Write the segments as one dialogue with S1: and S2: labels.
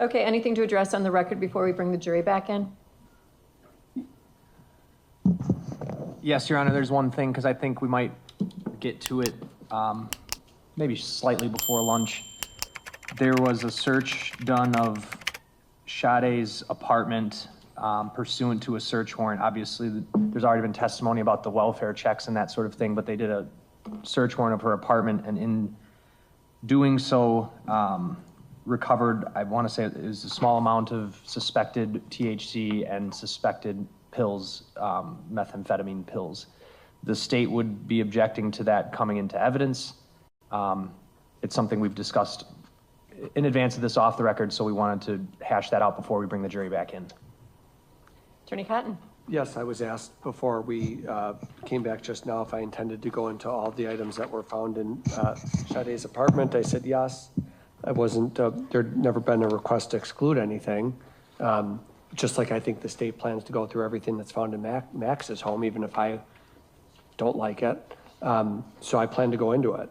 S1: Okay, anything to address on the record before we bring the jury back in?
S2: Yes, Your Honor, there's one thing, because I think we might get to it maybe slightly before lunch. There was a search done of Sade's apartment pursuant to a search warrant. Obviously, there's already been testimony about the welfare checks and that sort of thing, but they did a search warrant of her apartment, and in doing so, recovered, I want to say it was a small amount of suspected THC and suspected pills, methamphetamine pills. The state would be objecting to that coming into evidence. It's something we've discussed in advance of this off the record, so we wanted to hash that out before we bring the jury back in.
S1: Attorney Cotton.
S3: Yes, I was asked before we came back just now if I intended to go into all the items that were found in Sade's apartment. I said yes. I wasn't, there'd never been a request to exclude anything. Just like I think the state plans to go through everything that's found in Max's home, even if I don't like it. So I plan to go into it.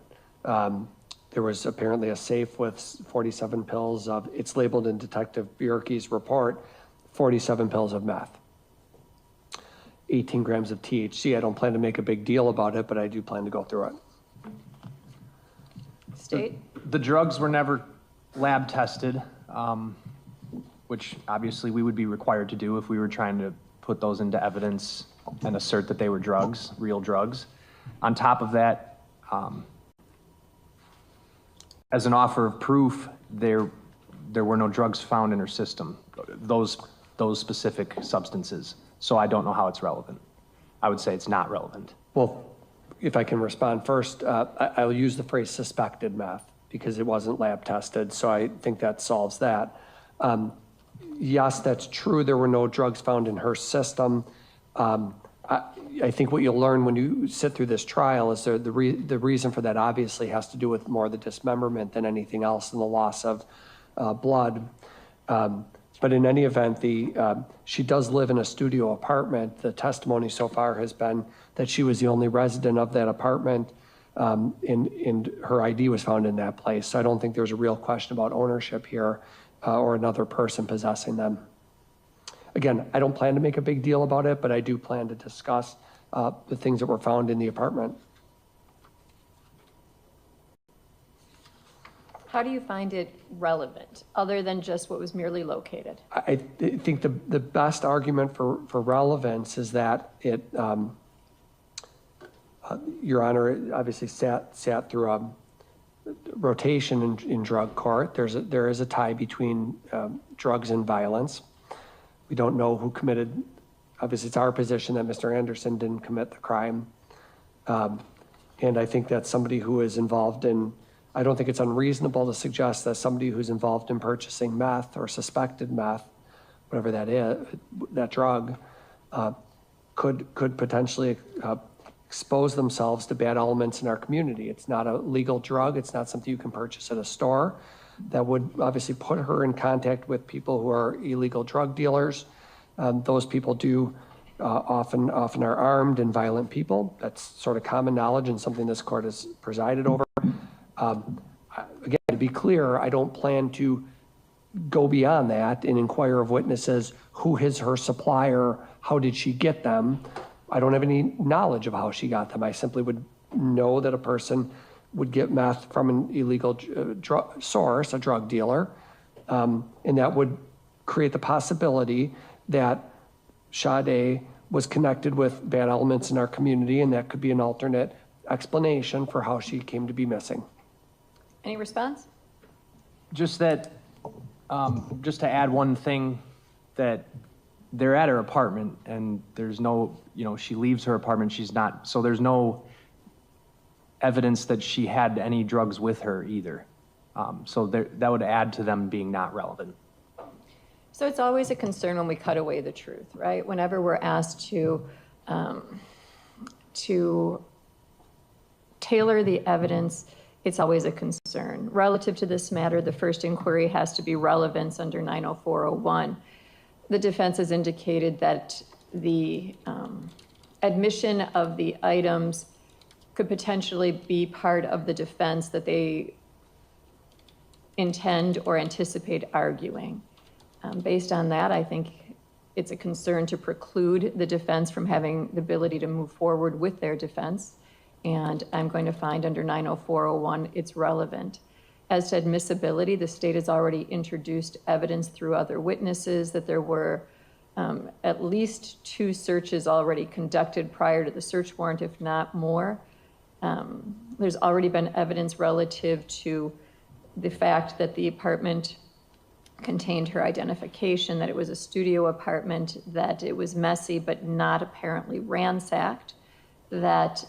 S3: There was apparently a safe with 47 pills of, it's labeled in Detective Bjerke's report, 47 pills of meth. 18 grams of THC. I don't plan to make a big deal about it, but I do plan to go through it.
S1: State?
S2: The drugs were never lab tested, which obviously we would be required to do if we were trying to put those into evidence and assert that they were drugs, real drugs. On top of that, as an offer of proof, there were no drugs found in her system, those specific substances. So I don't know how it's relevant. I would say it's not relevant.
S3: Well, if I can respond first, I'll use the phrase suspected meth because it wasn't lab tested. So I think that solves that. Yes, that's true. There were no drugs found in her system. I think what you'll learn when you sit through this trial is the reason for that obviously has to do with more the dismemberment than anything else and the loss of blood. But in any event, she does live in a studio apartment. The testimony so far has been that she was the only resident of that apartment, and her ID was found in that place. So I don't think there's a real question about ownership here or another person possessing them. Again, I don't plan to make a big deal about it, but I do plan to discuss the things that were found in the apartment.
S1: How do you find it relevant, other than just what was merely located?
S3: I think the best argument for relevance is that it, Your Honor, obviously sat through a rotation in drug court. There is a tie between drugs and violence. We don't know who committed. Obviously, it's our position that Mr. Anderson didn't commit the crime. And I think that somebody who is involved in, I don't think it's unreasonable to suggest that somebody who's involved in purchasing meth or suspected meth, whatever that is, that drug, could potentially expose themselves to bad elements in our community. It's not a legal drug. It's not something you can purchase at a store. That would obviously put her in contact with people who are illegal drug dealers. Those people do often are armed and violent people. That's sort of common knowledge and something this court has presided over. Again, to be clear, I don't plan to go beyond that and inquire of witnesses who is her supplier, how did she get them. I don't have any knowledge of how she got them. I simply would know that a person would get meth from an illegal source, a drug dealer, and that would create the possibility that Sade was connected with bad elements in our community, and that could be an alternate explanation for how she came to be missing.
S1: Any response?
S2: Just that, just to add one thing, that they're at her apartment and there's no, she leaves her apartment, she's not, so there's no evidence that she had any drugs with her either. So that would add to them being not relevant.
S1: So it's always a concern when we cut away the truth, right? Whenever we're asked to tailor the evidence, it's always a concern. Relative to this matter, the first inquiry has to be relevance under 90401. The defense has indicated that the admission of the items could potentially be part of the defense, that they intend or anticipate arguing. Based on that, I think it's a concern to preclude the defense from having the ability to move forward with their defense. And I'm going to find under 90401 it's relevant. As to admissibility, the state has already introduced evidence through other witnesses that there were at least 2 searches already conducted prior to the search warrant, if not more. There's already been evidence relative to the fact that the apartment contained her identification, that it was a studio apartment, that it was messy but not apparently ransacked, that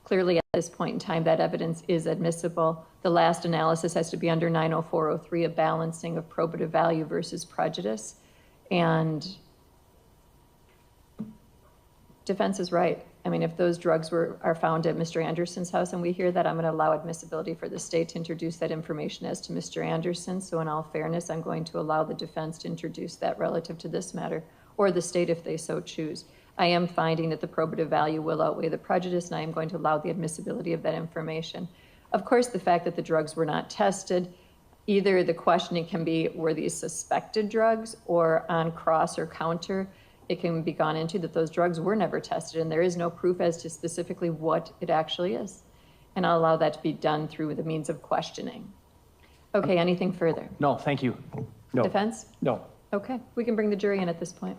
S1: clearly at this point in time that evidence is admissible. The last analysis has to be under 90403, a balancing of probative value versus prejudice. And defense is right. I mean, if those drugs are found at Mr. Anderson's house and we hear that, I'm going to allow admissibility for the state to introduce that information as to Mr. Anderson. So in all fairness, I'm going to allow the defense to introduce that relative to this matter, or the state if they so choose. I am finding that the probative value will outweigh the prejudice, and I am going to allow the admissibility of that information. Of course, the fact that the drugs were not tested, either the questioning can be, were these suspected drugs, or on cross or counter, it can be gone into that those drugs were never tested, and there is no proof as to specifically what it actually is. And I'll allow that to be done through the means of questioning. Okay, anything further?
S2: No, thank you.
S3: No.
S1: Defense?
S3: No.
S1: Okay, we can bring the jury in at this point.